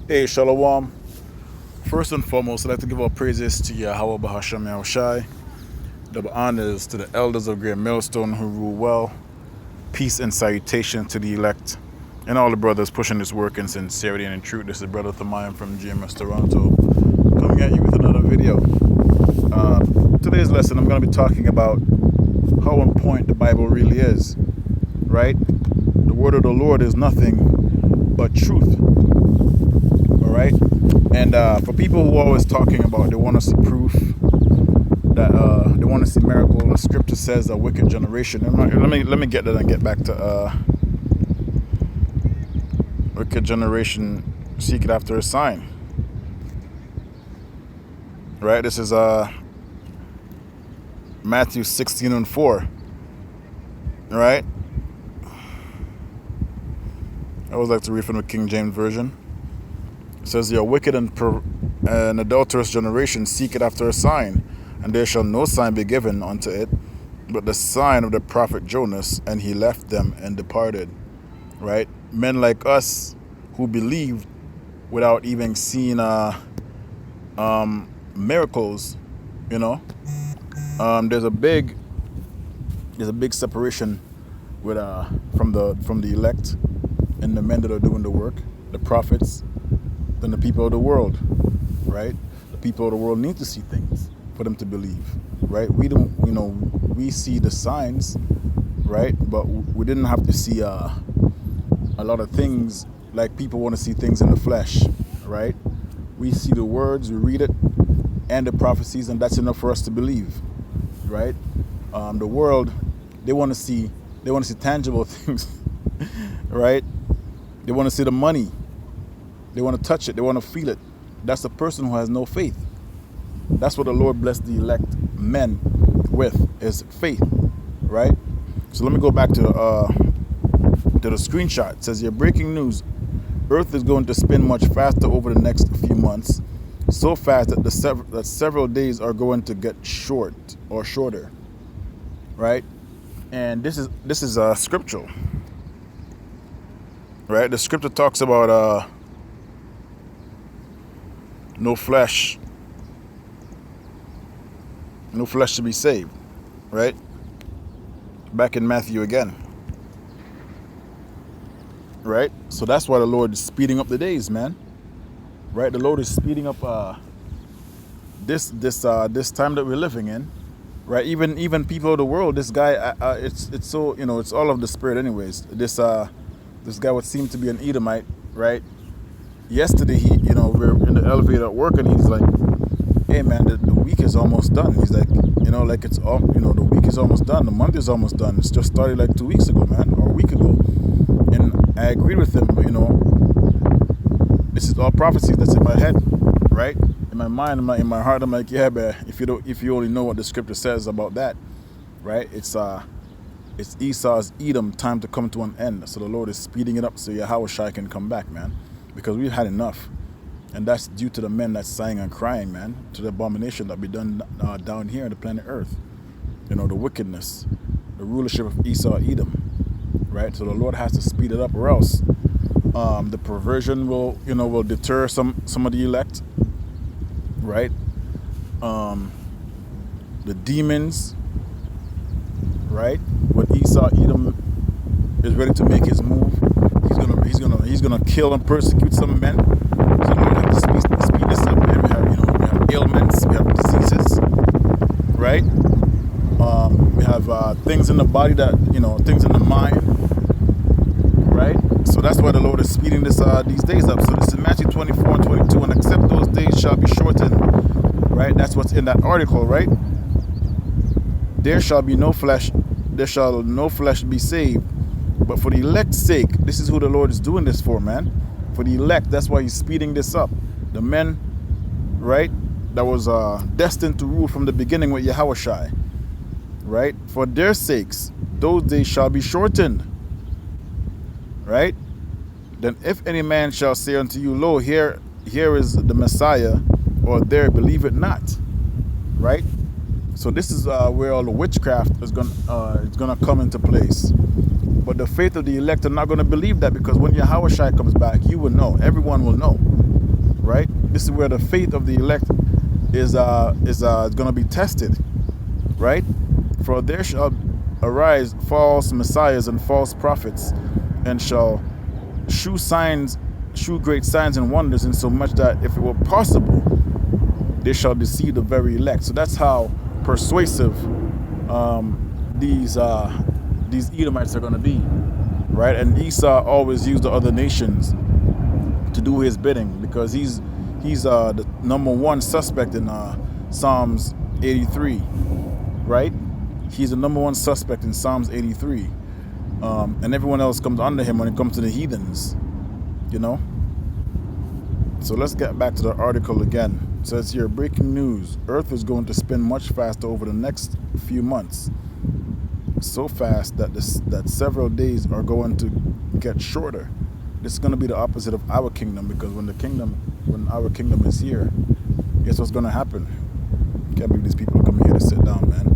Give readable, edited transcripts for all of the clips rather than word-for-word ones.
Hey, Shalom. First and foremost, I'd like to give all praises to Yahweh Bahasham Yahushai. Double honors to the elders of Great Millstone who rule well. Peace and salutation to the elect and all the brothers pushing this work in sincerity and in truth. This is Brother Thamayim from GMS Toronto coming at you with another video. Today's lesson, I'm going to be talking about how on point the Bible really is, right? The word of the Lord is nothing but truth. All right, and for people who are always talking about they want to see proof that they want to see miracle, the scripture says a wicked generation. Let me get that and get back to wicked generation seek it after a sign. Right, this is Matthew 16:4. Right, I always like to read from the King James version. It says, "Your wicked and adulterous generation seek it after a sign, and there shall no sign be given unto it, but the sign of the prophet Jonas, and he left them and departed." Right? Men like us who believed without even seeing miracles, you know. There's a big separation with from the elect and the men that are doing the work, the prophets, than the people of the world, right? The people of the world need to see things for them to believe, right? We don't, we see the signs, right? But we didn't have to see a lot of things like people want to see things in the flesh, right? We see the words, we read it, and the prophecies, and that's enough for us to believe, right? The world, they want to see tangible things, right? They want to see the money. They want to touch it. They want to feel it. That's a person who has no faith. That's what the Lord blessed the elect men with, is faith, right? So let me go back to the screenshot. It says here, breaking news. Earth is going to spin much faster over the next few months. So fast that several days are going to get short or shorter, right? And this is scriptural, right? The scripture talks about no flesh to be saved, right? Back in Matthew again, right? So that's why the Lord is speeding up the days, man, right? The Lord is speeding up this time that we're living in, right? Even people of the world, this guy, it's so, it's all of the spirit anyways. This guy would seem to be an Edomite, right? Yesterday, we're in the elevator at work, and he's like, "Hey, man, the week is almost done." He's like, it's all, the week is almost done. The month is almost done. It's just started like 2 weeks ago, man, or a week ago. And I agreed with him, but this is all prophecy that's in my head, right? In my mind, in my heart, I'm like, yeah, but if you only know what the scripture says about that, right? It's Esau's Edom time to come to an end. So the Lord is speeding it up so Yahushua can come back, man. Because we've had enough, and that's due to the men that's sighing and crying, man, to the abomination that be done down here on the planet Earth. The wickedness, the rulership of Esau, Edom, right? So the Lord has to speed it up, or else the perversion will deter some of the elect, right? The demons, right? When Esau, Edom is ready to make his move, he's gonna kill and persecute some men. So we have to speed this up, man. We have ailments, we have diseases, right? We have things in the body that things in the mind, right? So that's why the Lord is speeding these days up. So this is Matthew 24:22, and except those days shall be shortened, right? That's what's in that article, right? There shall no flesh be saved. But for the elect's sake, this is who the Lord is doing this for, man. For the elect, that's why he's speeding this up. The men, right, that was destined to rule from the beginning with Yahushua, right? For their sakes, those days shall be shortened, right? Then if any man shall say unto you, Lo, here is the Messiah, or there, believe it not, right? So this is where all the witchcraft is gonna come into place. But the faith of the elect are not going to believe that, because when Yahweh Shai comes back, you will know. Everyone will know, right? This is where the faith of the elect is going to be tested, right? For there shall arise false messiahs and false prophets, and shall shew great signs and wonders, in so much that if it were possible, they shall deceive the very elect. So that's how persuasive these Edomites are going to be, right? And Esau always used the other nations to do his bidding, because he's the number one suspect in Psalms 83, right? He's the number one suspect in Psalms 83, and everyone else comes under him when it comes to the heathens, you know. So let's get back to the article again. It says here, breaking news: Earth is going to spin much faster over the next few months. So fast that several days are going to get shorter. This is going to be the opposite of our kingdom, because when our kingdom is here, guess what's going to happen? Can't believe these people are coming here to sit down, man.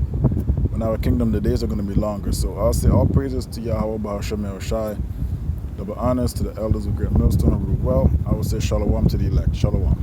When our kingdom, the days are going to be longer. So I'll say all praises to Yahweh Bahashem El Shai. Double honors to the elders of Great Millstone who rule well. I will say shalom to the elect. Shalom.